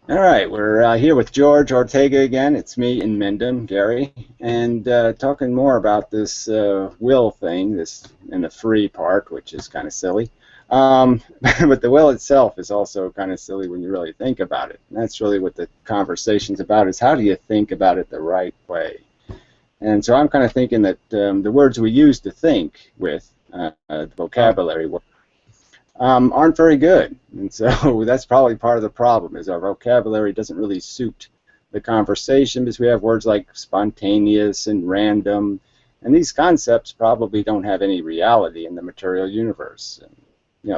All right, we're here with George Ortega again. It's me in Mendham, Gary, and talking more about this will thing, this in the free part, which is kind of silly. But the will itself is also kind of silly when you really think about it. And that's really what the conversation's about: is how do you think about it the right way? And so I'm kind of thinking that the words we use to think with, Uh, vocabulary, aren't very good. And so that's probably part of the problem is our vocabulary doesn't really suit the conversation because we have words like spontaneous and random, and these concepts probably don't have any reality in the material universe. And,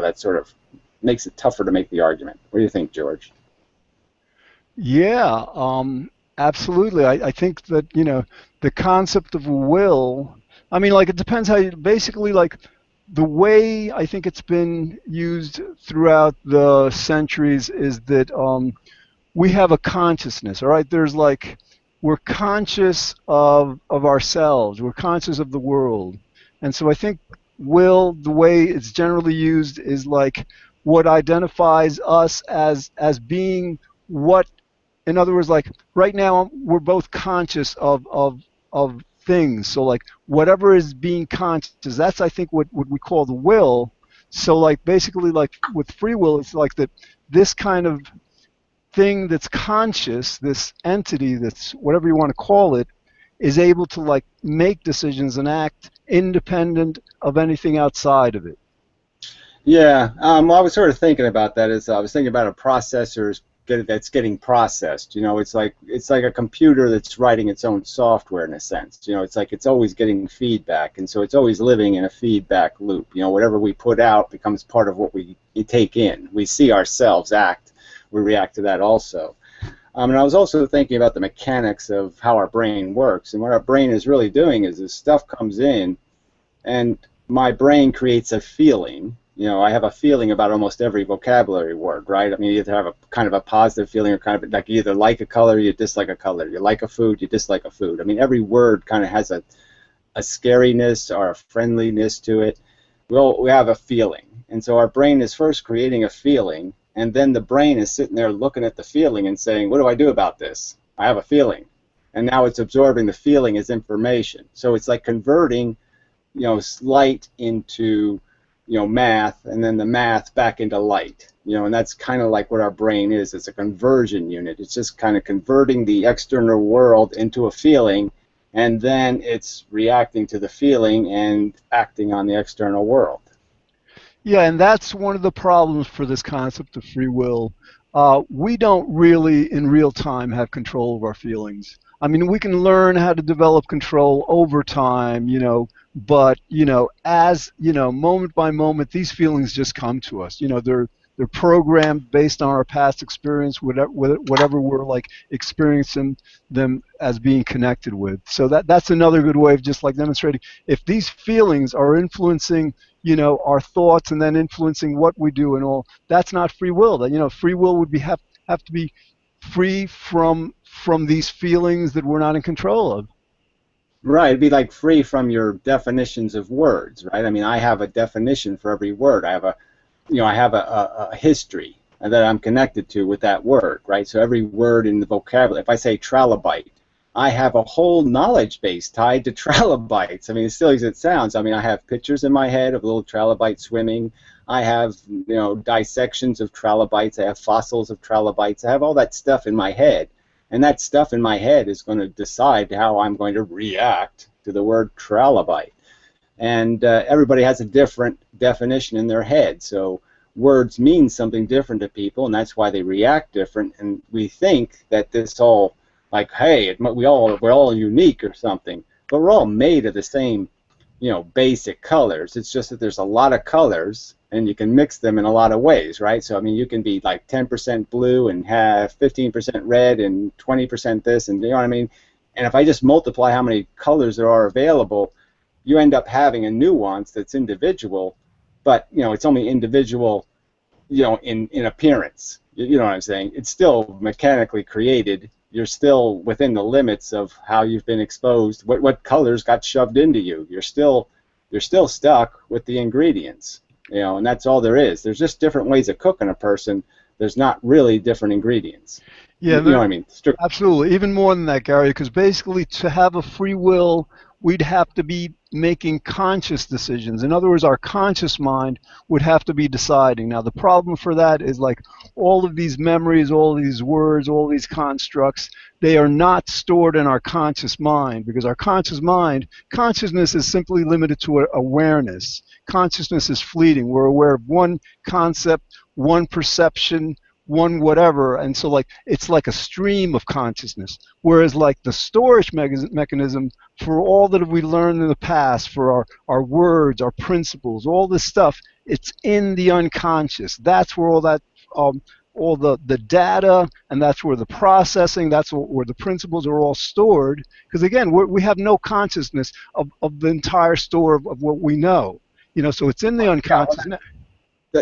that sort of makes it tougher to make the argument. What do you think, George? yeah, absolutely. I think that, the concept of will, I mean, like, it depends how you basically, like, the way I think it's been used throughout the centuries is that we have a consciousness, all right? We're conscious of ourselves, we're conscious of the world. And so I think will, the way it's generally used, is like what identifies us as being what, in other words, like right now we're both conscious of things. So like whatever is being conscious, that's I think what we call the will. So like basically like with free will, it's like that this kind of thing that's conscious, this entity that's whatever you want to call it, is able to like make decisions and act independent of anything outside of it. Yeah, well, I was sort of thinking about that as I was thinking about a that's getting processed. It's like a computer that's writing its own software in a sense. It's like it's always getting feedback, and so it's always living in a feedback loop. Whatever we put out becomes part of what we take in. We see ourselves act, we react to that also. And I was also thinking about the mechanics of how our brain works, and what our brain is really doing is this stuff comes in and my brain creates a feeling. I have a feeling about almost every vocabulary word, right? I mean, you either have a kind of a positive feeling or kind of like you either like a color or you dislike a color. You like a food, you dislike a food. I mean, every word kind of has a scariness or a friendliness to it. We have a feeling. And so our brain is first creating a feeling, and then the brain is sitting there looking at the feeling and saying, what do I do about this? I have a feeling. And now it's absorbing the feeling as information. So it's like converting light into math, and then the math back into light. And that's kind of like what our brain is. It's a conversion unit. It's just kind of converting the external world into a feeling, and then it's reacting to the feeling and acting on the external world. Yeah, and that's one of the problems for this concept of free will. We don't really, in real time, have control of our feelings. I mean, we can learn how to develop control over time, but as moment by moment, these feelings just come to us. They're programmed based on our past experience, whatever we're like experiencing them as being connected with. So that's another good way of just like demonstrating if these feelings are influencing our thoughts and then influencing what we do and all. That's not free will. That free will would have to be free from these feelings that we're not in control of. Right, it'd be like free from your definitions of words, right? I mean, I have a definition for every word. I have a history that I'm connected to with that word, right? So every word in the vocabulary, if I say trilobite, I have a whole knowledge base tied to trilobites. I mean, as silly as it sounds, I mean, I have pictures in my head of little trilobites swimming. I have, dissections of trilobites. I have fossils of trilobites. I have all that stuff in my head. And that stuff in my head is going to decide how I'm going to react to the word trilobite. And everybody has a different definition in their head. So words mean something different to people, and that's why they react different. And we think that this all, like, hey, we're all unique or something, but we're all made of the same, basic colors. It's just that there's a lot of colors, and you can mix them in a lot of ways, right? So I mean, you can be like 10% blue and have 15% red and 20% this, and you know what I mean. And if I just multiply how many colors there are available, you end up having a nuance that's individual, but it's only individual, in appearance. You know what I'm saying? It's still mechanically created. You're still within the limits of how you've been exposed. What colors got shoved into you? You're still stuck with the ingredients. And that's all there is. There's just different ways of cooking a person, There's not really different ingredients. Yeah, You know what I mean? absolutely. Even more than that, Gary, because basically to have a free will, we'd have to be making conscious decisions. In other words, our conscious mind would have to be deciding. Now, the problem for that is like all of these memories, all these words, all these constructs, they are not stored in our conscious mind because our conscious mind, consciousness is simply limited to awareness. Consciousness is fleeting. We're aware of one concept, one perception, one whatever, and so like it's like a stream of consciousness, whereas like the storage mechanism for all that we learned in the past, for our words, our principles, all this stuff, it's in the unconscious. That's where all that all the data, and that's where the processing, that's where the principles are all stored, because again we have no consciousness of the entire store of what we know, so it's in the unconscious.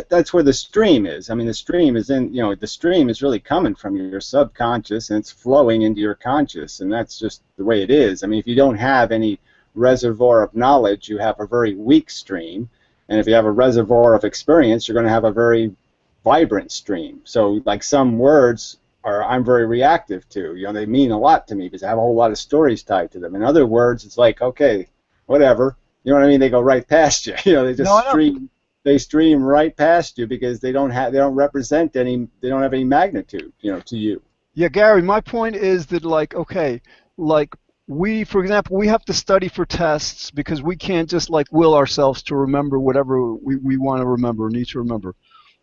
That's where the stream is. I mean, the stream is in, the stream is really coming from your subconscious and it's flowing into your conscious, and that's just the way it is. I mean, if you don't have any reservoir of knowledge, you have a very weak stream, and if you have a reservoir of experience, you're going to have a very vibrant stream. So, like some words I'm very reactive to. They mean a lot to me because I have a whole lot of stories tied to them. In other words, it's like, okay, whatever. You know what I mean? They go right past you. They just stream. They stream right past you because they don't represent any, they don't have any magnitude, to you. Yeah, Gary, my point is that like, okay, like for example, we have to study for tests because we can't just like will ourselves to remember whatever we want to remember or need to remember.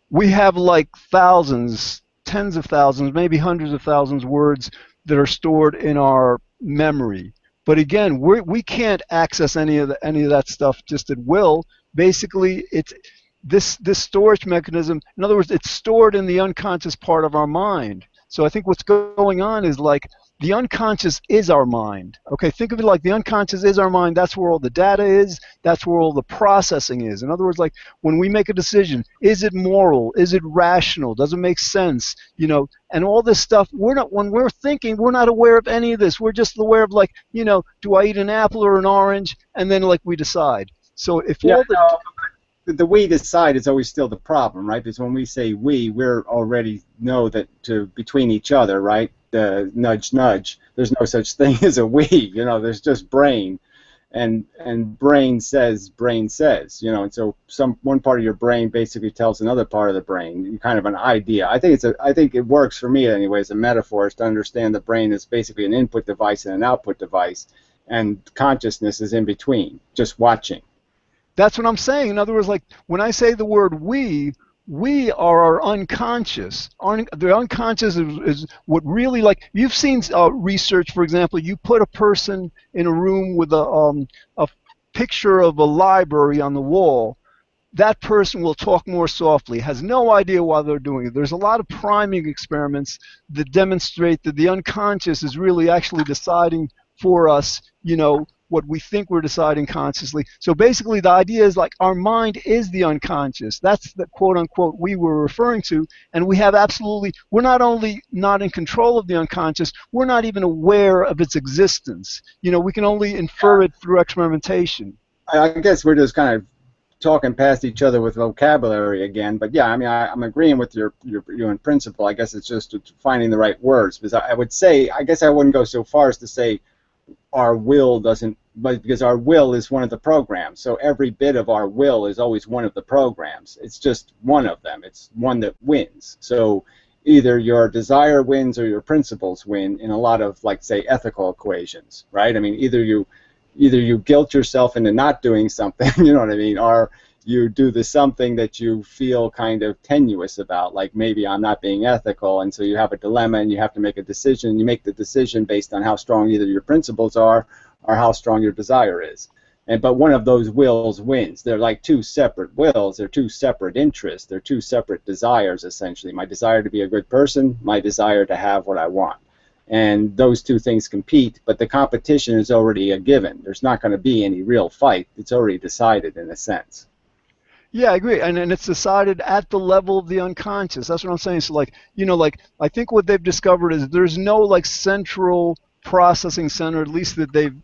We have like thousands, tens of thousands, maybe hundreds of thousands words that are stored in our memory. But again, we can't access any of that stuff just at will. Basically, it's this storage mechanism. In other words, it's stored in the unconscious part of our mind. So I think what's going on is like the unconscious is our mind. Okay, think of it like the unconscious is our mind. That's where all the data is. That's where all the processing is. In other words, like when we make a decision, is it moral? Is it rational? Does it make sense? And all this stuff. When we're thinking, we're not aware of any of this. We're just aware of like, do I eat an apple or an orange? And then like we decide. So if all the we decide is always still the problem, right? Because when we say we're already know that between each other, right? Nudge, nudge. There's no such thing as a we. There's just brain, and brain says. And so one part of your brain basically tells another part of the brain kind of an idea. I think it works for me anyway as a metaphor is to understand the brain is basically an input device and an output device, and consciousness is in between, just watching. That's what I'm saying. In other words, like when I say the word we are our unconscious. The unconscious is what really, like, you've seen research, for example, you put a person in a room with a picture of a library on the wall, that person will talk more softly, has no idea why they're doing it. There's a lot of priming experiments that demonstrate that the unconscious is really actually deciding for us, what we think we're deciding consciously. So basically the idea is like our mind is the unconscious. That's the quote unquote we were referring to, and we're not only not in control of the unconscious, we're not even aware of its existence. We can only infer it through experimentation. I guess we're just kind of talking past each other with vocabulary again, but yeah, I mean, I'm agreeing with you in principle. I guess it's just finding the right words, because I would say, I guess I wouldn't go so far as to say our will doesn't, but because our will is one of the programs, so every bit of our will is always one of the programs. It's just one of them. It's one that wins. So either your desire wins or your principles win in a lot of, like, say, ethical equations, right? I mean, either you guilt yourself into not doing something, you know what I mean, or you do something that you feel kind of tenuous about, like maybe I'm not being ethical, and so you have a dilemma and you have to make a decision. You make the decision based on how strong either your principles are or how strong your desire is. But one of those wills wins. They're like two separate wills. They're two separate interests. They're two separate desires, essentially. My desire to be a good person, my desire to have what I want. And those two things compete, but the competition is already a given. There's not going to be any real fight. It's already decided in a sense. Yeah, I agree, and it's decided at the level of the unconscious. That's what I'm saying. So, like, I think what they've discovered is there's no like central processing center, at least that they've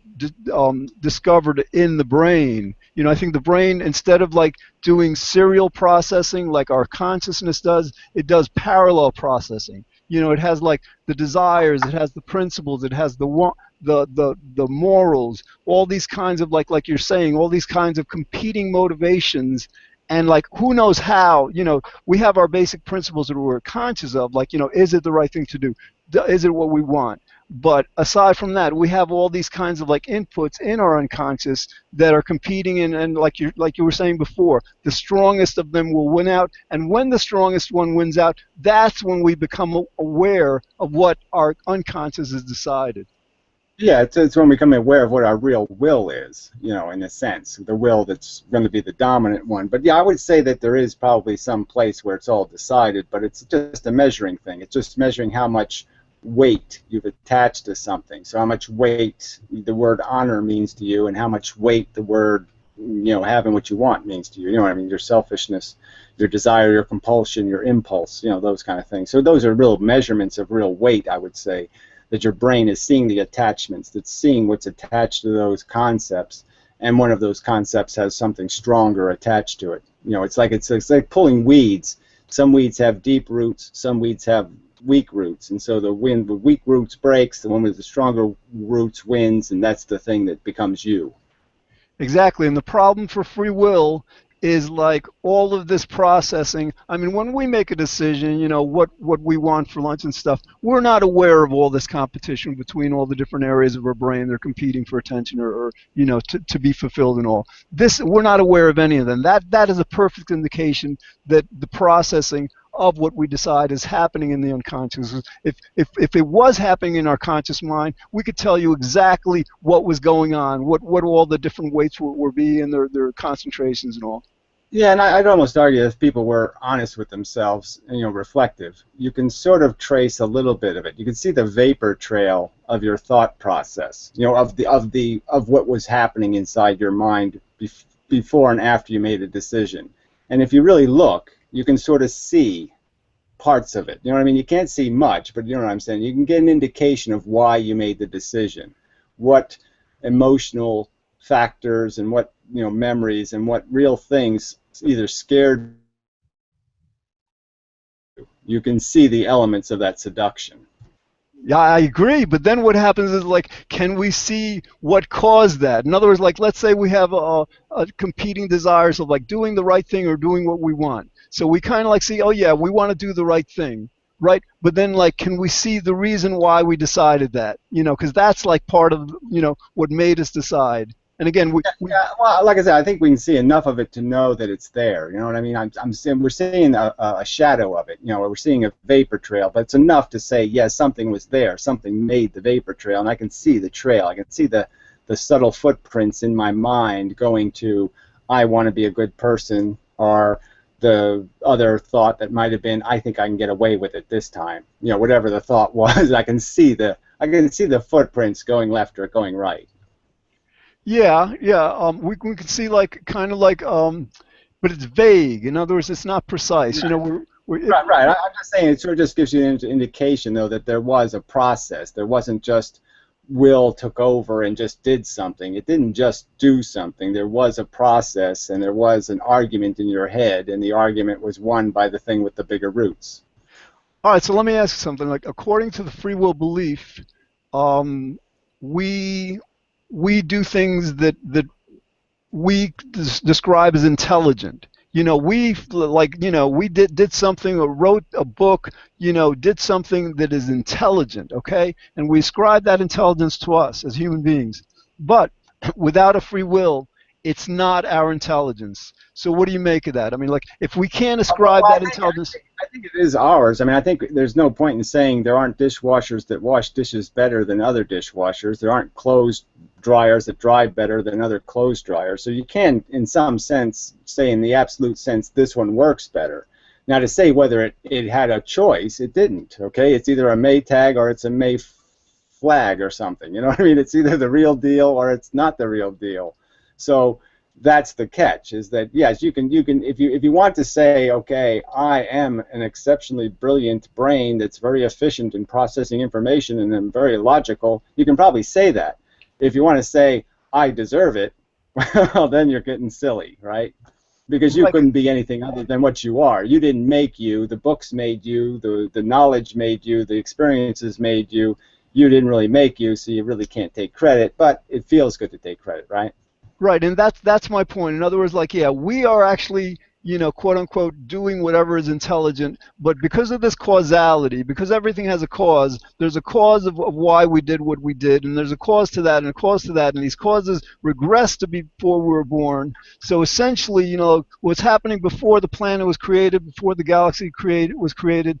discovered in the brain. You know, I think the brain, instead of like doing serial processing like our consciousness does, it does parallel processing. You know, it has like the desires, it has the principles, it has the morals, all these kinds of like you're saying, all these kinds of competing motivations. And like, who knows how, you know, we have our basic principles that we're conscious of, like, you know, is it the right thing to do? Is it what we want? But aside from that, we have all these kinds of like inputs in our unconscious that are competing, and like you were saying before, the strongest of them will win out. And when the strongest one wins out, that's when we become aware of what our unconscious has decided. Yeah, it's when we become aware of what our real will is, you know, in a sense, the will that's going to be the dominant one. But yeah, I would say that there is probably some place where it's all decided, but it's just a measuring thing. It's just measuring how much weight you've attached to something. So how much weight the word honor means to you, and how much weight the word, you know, having what you want means to you. You know what I mean? Your selfishness, your desire, your compulsion, your impulse, you know, those kind of things. So those are real measurements of real weight, I would say, that your brain is seeing the attachments, that's seeing what's attached to those concepts, and one of those concepts has something stronger attached to it. You know, it's like pulling weeds. Some weeds have deep roots, some weeds have weak roots, and so the weak roots breaks, the one with the stronger roots wins, and that's the thing that becomes you. Exactly. And the problem for free will is like all of this processing. I mean, when we make a decision, you know, what we want for lunch and stuff, we're not aware of all this competition between all the different areas of our brain. They're competing for attention, or you know, to be fulfilled and all. This, we're not aware of any of them. That is a perfect indication that the processing of what we decide is happening in the unconscious. If it was happening in our conscious mind, we could tell you exactly what was going on, what all the different weights were being, their concentrations and all. Yeah, and I'd almost argue if people were honest with themselves, and, you know, reflective, you can sort of trace a little bit of it. You can see the vapor trail of your thought process, you know, of what was happening inside your mind before and after you made a decision. And if you really look, you can sort of see parts of it. You know what I mean? You can't see much, but you know what I'm saying? You can get an indication of why you made the decision, what emotional factors and what, you know, memories and what real things either scared you. You can see the elements of that seduction. Yeah, I agree. But then what happens is, like, can we see what caused that? In other words, like, let's say we have a competing desires of like doing the right thing or doing what we want. So we kind of like see, oh yeah, we want to do the right thing, right? But then, like, can we see the reason why we decided that? You know, because that's like part of, you know, what made us decide. And again, Yeah, well, like I said, I think we can see enough of it to know that it's there. You know what I mean? I'm seeing, we're seeing a shadow of it. You know, we're seeing a vapor trail, but it's enough to say, yes, something was there. Something made the vapor trail, and I can see the trail. I can see the subtle footprints in my mind going to, I want to be a good person, or the other thought that might have been, I think I can get away with it this time. You know, whatever the thought was, I can see the footprints going left or going right. yeah, yeah. We can see like kind of like but it's vague. In other words, it's not precise. You know, Right, right. I'm just saying it sort of just gives you an indication, though, that there was a process. There wasn't just will took over and just did something. It didn't just do something. There was a process, and there was an argument in your head, and the argument was won by the thing with the bigger roots. All right, so let me ask you something. Like, according to the free will belief, um, we we do things that we describe as intelligent. You know, we like, you know, we did something or wrote a book, you know, did something that is intelligent, okay? And we ascribe that intelligence to us as human beings. But without a free will, it's not our intelligence. So what do you make of that? I mean, like, if we can't ascribe Well, that intelligence, I think it is ours. I mean, I think there's no point in saying there aren't dishwashers that wash dishes better than other dishwashers. There aren't clothes dryers that dry better than other clothes dryers. So you can, in some sense, say in the absolute sense, this one works better. Now, to say whether it had a choice, it didn't. Okay, it's either a Maytag or it's a May flag or something. You know what I mean? It's either the real deal or it's not the real deal. So that's the catch, is that yes, you can if you want to say, okay, I am an exceptionally brilliant brain that's very efficient in processing information and I'm very logical, you can probably say that. If you want to say I deserve it, Well, then you're getting silly, right? Because you Right. couldn't be anything other than what you are. You didn't make you. The books made you. The knowledge made you. The experiences made you. You didn't really make you, so you really can't take credit. But it feels good to take credit, right? Right, and that's my point. In other words, like, yeah, we are actually, quote unquote, doing whatever is intelligent, but because of this causality, because everything has a cause, there's a cause of why we did what we did, and there's a cause to that, and a cause to that, and these causes regress to before we were born. So essentially, what's happening before the planet was created, before the galaxy was created,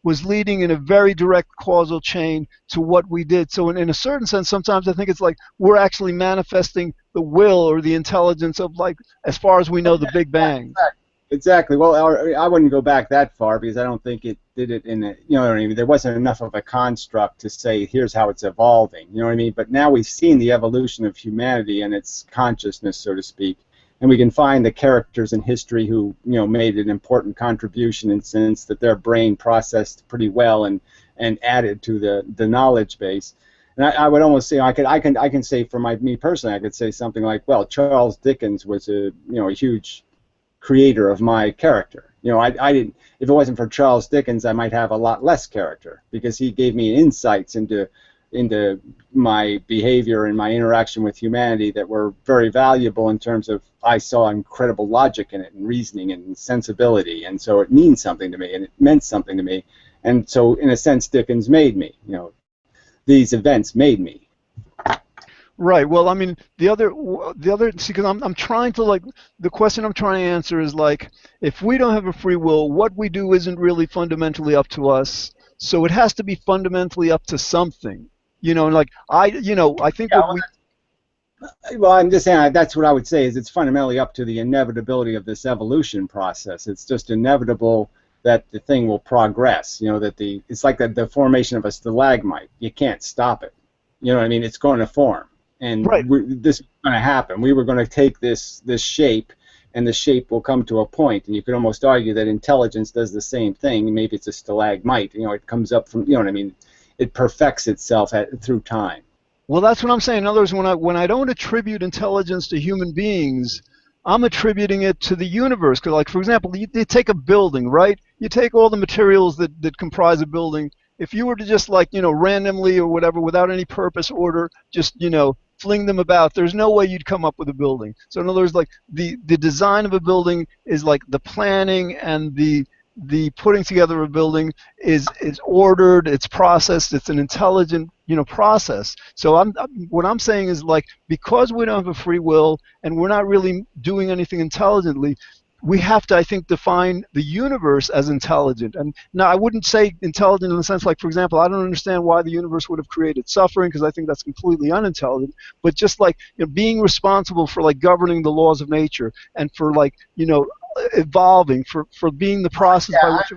was leading in a very direct causal chain to what we did. So in a certain sense, sometimes I think it's like we're actually manifesting the will or the intelligence of, like, as far as we know, the Big Bang. Exactly. Well, I wouldn't go back that far because I don't think it did it in a, you know what I mean? There wasn't enough of a construct to say here's how it's evolving, you know what I mean? But now we've seen the evolution of humanity and its consciousness, so to speak, and we can find the characters in history who, made an important contribution in the sense that their brain processed pretty well and added to the knowledge base. And I would almost say I can say for me personally, I could say something like, well, Charles Dickens was a huge creator of my character. I didn't. If it wasn't for Charles Dickens, I might have a lot less character because he gave me insights into my behavior and my interaction with humanity that were very valuable in terms of I saw incredible logic in it and reasoning and sensibility, and so it means something to me and it meant something to me, and so in a sense Dickens made me. These events made me. Right. Well, I mean, see, because I'm trying to, like, the question I'm trying to answer is, like, if we don't have a free will, what we do isn't really fundamentally up to us. So it has to be fundamentally up to something. Like, I think Yeah, what we. well, I'm just saying that's what I would say is it's fundamentally up to the inevitability of this evolution process. It's just inevitable that the thing will progress. That it's like the formation of a stalagmite. You can't stop it. You know what I mean? It's going to form, and Right. this is going to happen. We were going to take this shape, and the shape will come to a point. And you could almost argue that intelligence does the same thing. Maybe it's a stalagmite. It comes up from. You know what I mean? It perfects itself through time. Well, that's what I'm saying. In other words, when I don't attribute intelligence to human beings, I'm attributing it to the universe. Because, like, for example, you take a building, right? You take all the materials that comprise a building. If you were to just, like, randomly or whatever, without any purpose, order, just, fling them about, there's no way you'd come up with a building. So in other words, like, the design of a building is like the planning, and the putting together of a building is ordered, it's processed, it's an intelligent, process. So what I'm saying is, like, because we don't have a free will and we're not really doing anything intelligently, we have to, I think, define the universe as intelligent. And now, I wouldn't say intelligent in the sense, like, for example, I don't understand why the universe would have created suffering, because I think that's completely unintelligent. But just, like, being responsible for, like, governing the laws of nature, and for, like, evolving, for being the process Yeah, by which.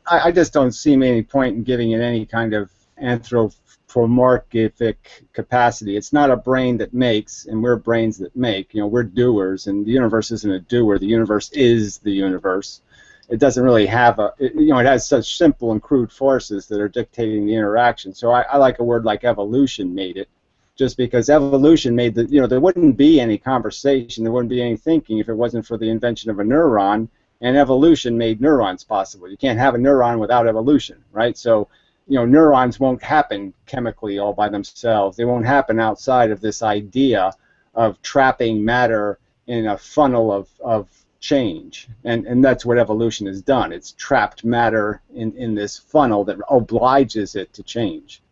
I just don't see any point in giving it any kind of anthropomorphic capacity. It's not a brain that makes, and we're brains that make. We're doers, and the universe isn't a doer. The universe is the universe. It doesn't really have it has such simple and crude forces that are dictating the interaction. So I like a word like evolution made it, just because evolution made there wouldn't be any conversation, there wouldn't be any thinking if it wasn't for the invention of a neuron, and evolution made neurons possible. You can't have a neuron without evolution, right? So, neurons won't happen chemically all by themselves. They won't happen outside of this idea of trapping matter in a funnel of change. And that's what evolution has done. It's trapped matter in this funnel that obliges it to change.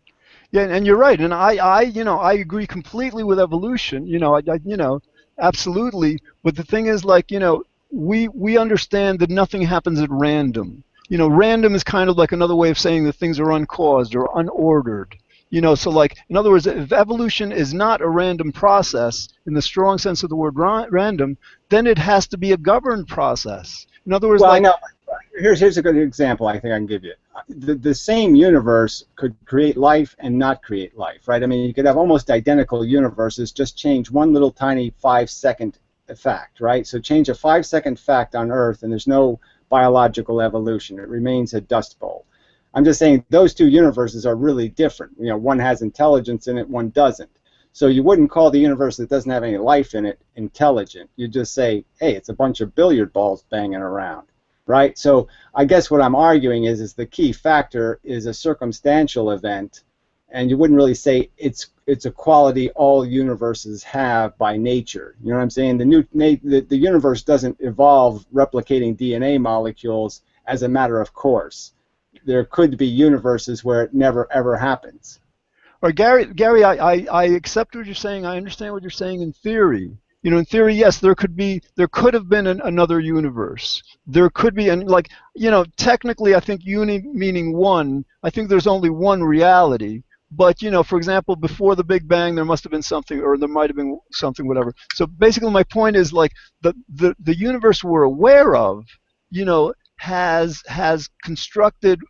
Yeah, and you're right, and I agree completely with evolution. Absolutely. But the thing is, like, we understand that nothing happens at random. Random is kind of like another way of saying that things are uncaused or unordered. So, like, in other words, if evolution is not a random process in the strong sense of the word random, then it has to be a governed process. In other words, Well, I like. know. Here's a good example I think I can give you. The same universe could create life and not create life, right? I mean, you could have almost identical universes, just change one little tiny 5-second fact, right? So change a 5-second fact on Earth, and there's no biological evolution. It remains a dust bowl. I'm just saying those two universes are really different. One has intelligence in it, one doesn't. So you wouldn't call the universe that doesn't have any life in it intelligent. You just say, hey, it's a bunch of billiard balls banging around, right? So I guess what I'm arguing is the key factor is a circumstantial event, and you wouldn't really say it's a quality all universes have by nature. You know what I'm saying? The universe doesn't evolve replicating DNA molecules as a matter of course. There could be universes where it never ever happens. Or Gary, I accept what you're saying. I understand what you're saying in theory. You know, in theory, yes, there could have been another universe. There could be, and like, you know, technically, I think uni meaning one. I think there's only one reality. But you know, for example, before the Big Bang, there must have been something, or there might have been something, whatever. So basically, my point is like the universe we're aware of, you know, has constructed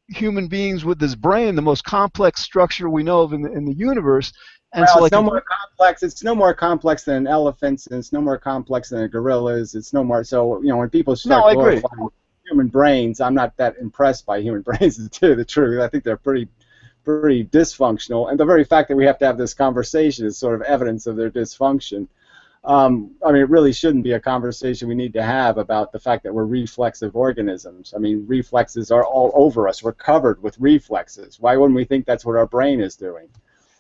human beings with this brain, the most complex structure we know of in the universe. And Well, so, it's like, no more complex. It's no more complex than elephants, and it's no more complex than gorillas. It's no more. So, you know, when people no, start I agree. glorifying human brains, I'm not that impressed by human brains, to tell you the truth. I think they're pretty dysfunctional, and the very fact that we have to have this conversation is sort of evidence of their dysfunction. I mean, it really shouldn't be a conversation we need to have about the fact that we're reflexive organisms. I mean, reflexes are all over us. We're covered with reflexes. Why wouldn't we think that's what our brain is doing?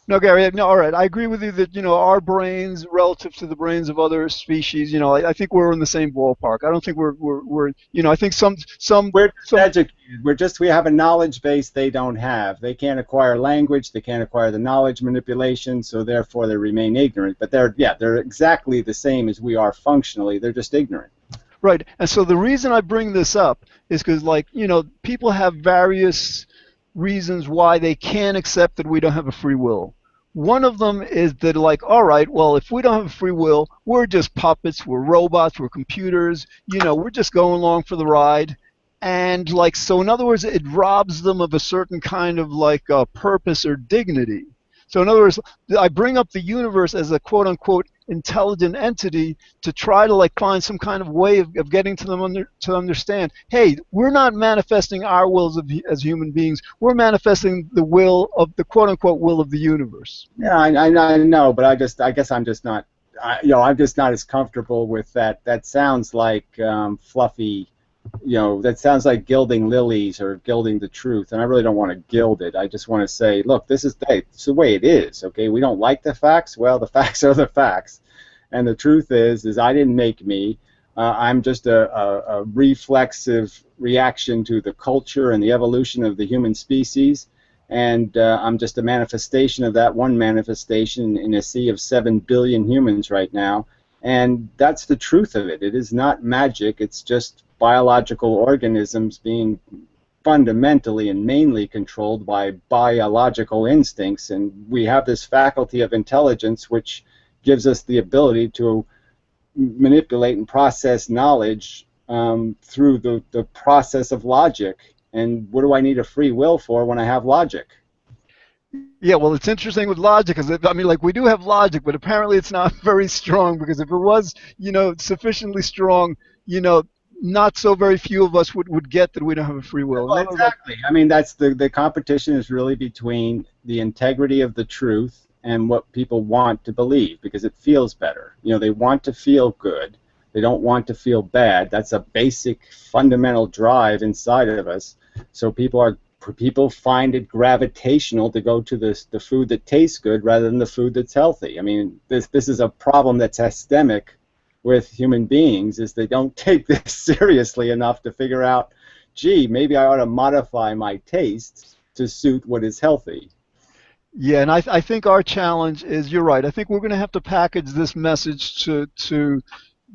No, Gary, no, all right. I agree with you that, you know, our brains relative to the brains of other species, you know, I think we're in the same ballpark. I don't think we're you know, I think We're just some educated. We have a knowledge base they don't have. They can't acquire language. They can't acquire the knowledge manipulation, so therefore they remain ignorant. But they're exactly the same as we are functionally. They're just ignorant. right. And so the reason I bring this up is because, like, you know, people have various reasons why they can't accept that we don't have a free will. One of them is that, like, all right, well, if we don't have a free will, we're just puppets, we're robots, we're computers, you know, we're just going along for the ride. And, like, so in other words, it robs them of a certain kind of, like, purpose or dignity. So in other words, I bring up the universe as a quote unquote intelligent entity to try to, like, find some kind of way of getting to them to understand, hey, we're not manifesting our wills as human beings. We're manifesting the will of the quote unquote will of the universe. Yeah, I know, but I guess I'm just not. You know, I'm just not as comfortable with that. That sounds like fluffy. You know, that sounds like gilding lilies or gilding the truth, and I really don't want to gild it. I just want to say, look, this is the way it is. Okay, we don't like the facts. Well, the facts are the facts, and the truth is I didn't make me. I'm just a reflexive reaction to the culture and the evolution of the human species, and I'm just a manifestation of that one manifestation in a sea of 7 billion humans right now. And that's the truth of it. It is not magic. It's just biological organisms being fundamentally and mainly controlled by biological instincts. And we have this faculty of intelligence which gives us the ability to manipulate and process knowledge through the process of logic. And what do I need a free will for when I have logic? Yeah, well, it's interesting with logic, because I mean, like, we do have logic, but apparently it's not very strong. Because if it was, you know, sufficiently strong, you know, not so very few of us would get that we don't have a free will. Well, exactly. I mean, that's the competition is really between the integrity of the truth and what people want to believe, because it feels better. You know, they want to feel good. They don't want to feel bad. That's a basic fundamental drive inside of us. So people find it gravitational to go to the food that tastes good rather than the food that's healthy. I mean, this is a problem that's systemic with human beings, is they don't take this seriously enough to figure out, gee, maybe I ought to modify my tastes to suit what is healthy. Yeah, and I think our challenge is, you're right. I think we're going to have to package this message to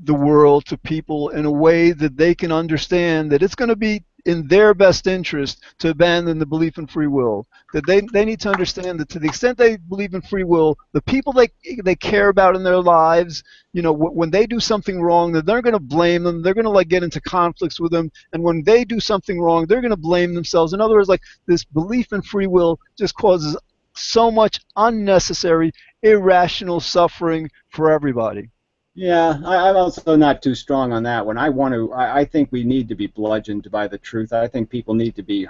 the world, to people, in a way that they can understand that it's going to be in their best interest to abandon the belief in free will. That they need to understand that to the extent they believe in free will, the people they care about in their lives, you know, when they do something wrong, that they're going to blame them. They're going to, like, get into conflicts with them. And when they do something wrong, they're going to blame themselves. In other words, like, this belief in free will just causes so much unnecessary, irrational suffering for everybody. Yeah, I'm also not too strong on that one. I think we need to be bludgeoned by the truth. I think people need to be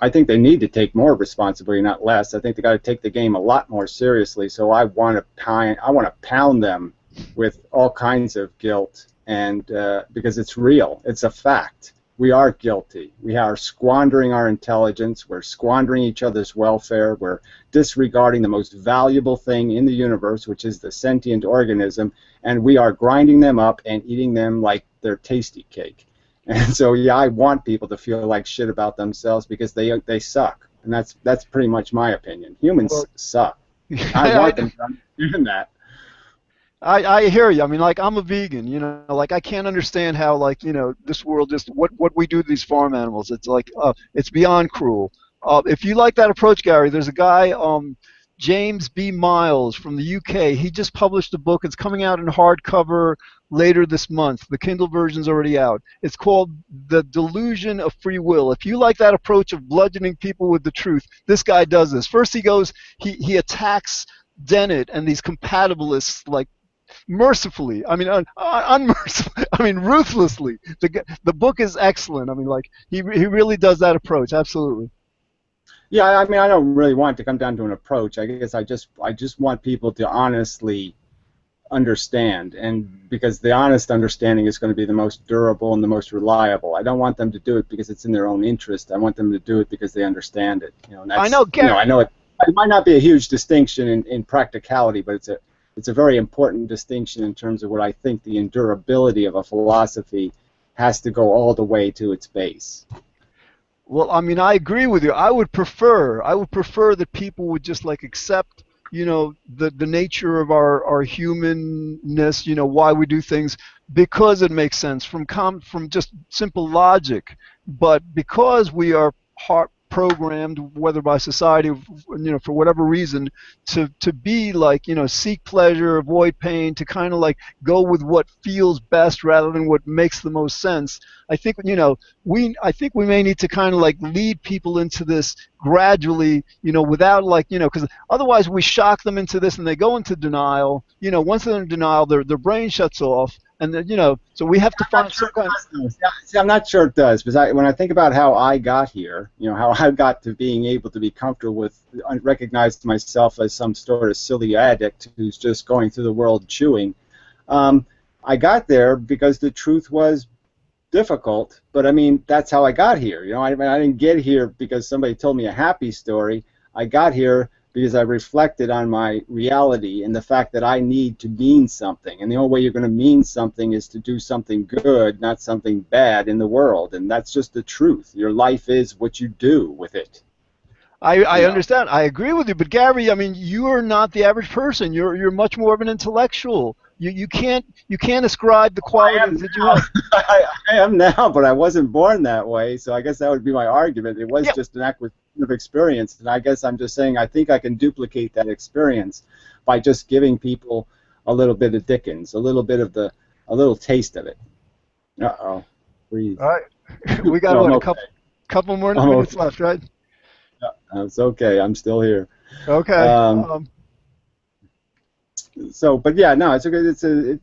I think they need to take more responsibility, not less. I think they got to take the game a lot more seriously. So I want to pound them with all kinds of guilt, and because it's real, it's a fact. We are guilty. We are squandering our intelligence. We're squandering each other's welfare. We're disregarding the most valuable thing in the universe, which is the sentient organism, and we are grinding them up and eating them like they're tasty cake. And so, yeah, I want people to feel like shit about themselves because they suck, and that's pretty much my opinion. Humans suck. I want them to understand that. I hear you. I mean, like, I'm a vegan, you know, like, I can't understand how, like, you know, this world just, what we do to these farm animals. It's like, it's beyond cruel. If you like that approach, Gary, there's a guy, James B. Miles from the UK. He just published a book. It's coming out in hardcover later this month. The Kindle version's already out. It's called The Delusion of Free Will. If you like that approach of bludgeoning people with the truth, this guy does this. First he goes, he attacks Dennett and these compatibilists, like, mercifully. I mean, unmercifully. I mean, ruthlessly. The book is excellent. I mean, like, he really does that approach. Absolutely. Yeah, I mean, I don't really want it to come down to an approach. I guess I just want people to honestly understand, and because the honest understanding is going to be the most durable and the most reliable. I don't want them to do it because it's in their own interest. I want them to do it because they understand it. You know, and that's, I know, Gary. You know, I know it might not be a huge distinction in practicality, but it's a very important distinction in terms of what I think the endurability of a philosophy has to go all the way to its base. Well, I mean, I agree with you. I would prefer that people would just, like, accept, you know, the nature of our humanness, you know, why we do things, because it makes sense from just simple logic. But because we are programmed, whether by society, you know, for whatever reason, to be like, you know, seek pleasure, avoid pain, to kind of like go with what feels best rather than what makes the most sense. I think, you know, I think we may need to kind of like lead people into this gradually, you know, without, like, you know, because otherwise we shock them into this and they go into denial. You know, once they're in denial, their brain shuts off. And then, you know, so we have to find some kind of... See, I'm not sure it does, because when I think about how I got here, you know, how I got to being able to be comfortable with, recognize myself as some sort of silly addict who's just going through the world chewing, I got there because the truth was difficult, but I mean, that's how I got here. You know, I didn't get here because somebody told me a happy story. I got here because I reflected on my reality and the fact that I need to mean something. And the only way you're going to mean something is to do something good, not something bad in the world. And that's just the truth. Your life is what you do with it. I understand. I agree with you. But Gary, I mean, you are not the average person. You're much more of an intellectual. You can't ascribe the qualities that you have. I am now, but I wasn't born that way. So I guess that would be my argument. It was just an acquisition of experience, and I guess I'm just saying I think I can duplicate that experience by just giving people a little bit of Dickens, a little taste of it. Uh-oh. Breathe. All right. We got a couple more minutes left, right? It's okay. I'm still here. Okay. So, but yeah, no, like I said,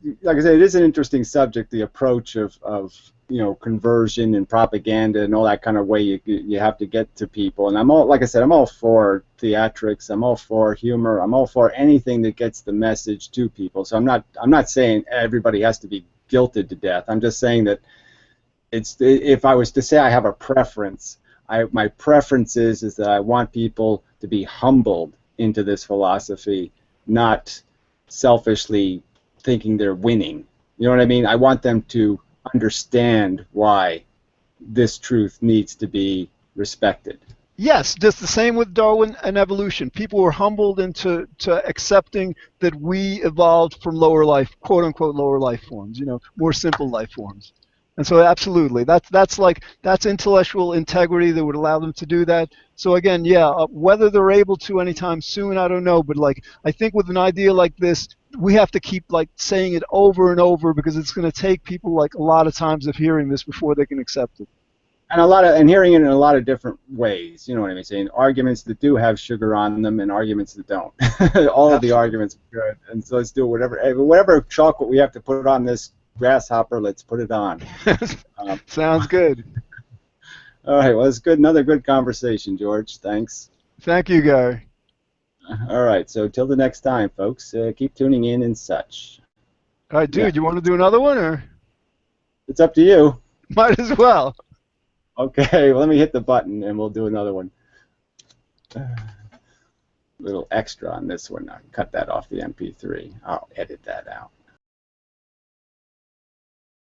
it is an interesting subject. The approach of you know, conversion and propaganda and all that kind of way you have to get to people. And I'm all, like I said, I'm all for theatrics. I'm all for humor. I'm all for anything that gets the message to people. So I'm not saying everybody has to be guilted to death. I'm just saying that if I was to say I have a preference, my preference is that I want people to be humbled into this philosophy, not selfishly thinking they're winning. You know what I mean? I want them to understand why this truth needs to be respected. Yes, just the same with Darwin and evolution. People were humbled into accepting that we evolved from lower life, quote unquote, lower life forms, you know, more simple life forms. And so absolutely, that's intellectual integrity that would allow them to do that. So again, yeah, whether they're able to anytime soon, I don't know. But like, I think with an idea like this, we have to keep like saying it over and over, because it's going to take people like a lot of times of hearing this before they can accept it. And hearing it in a lot of different ways. You know what I mean? Saying arguments that do have sugar on them and arguments that don't. All of the arguments are good. And so let's do whatever chocolate we have to put on this grasshopper, let's put it on. Sounds good. All right. Well, it's good. Another good conversation, George. Thanks. Thank you, Gary. All right. So till the next time, folks, keep tuning in and such. All right, Yeah. dude, you want to do another one or It's up to you. might as well? Okay. Well, let me hit the button and we'll do another one. Little extra on this one. I'll cut that off the MP3. I'll edit that out.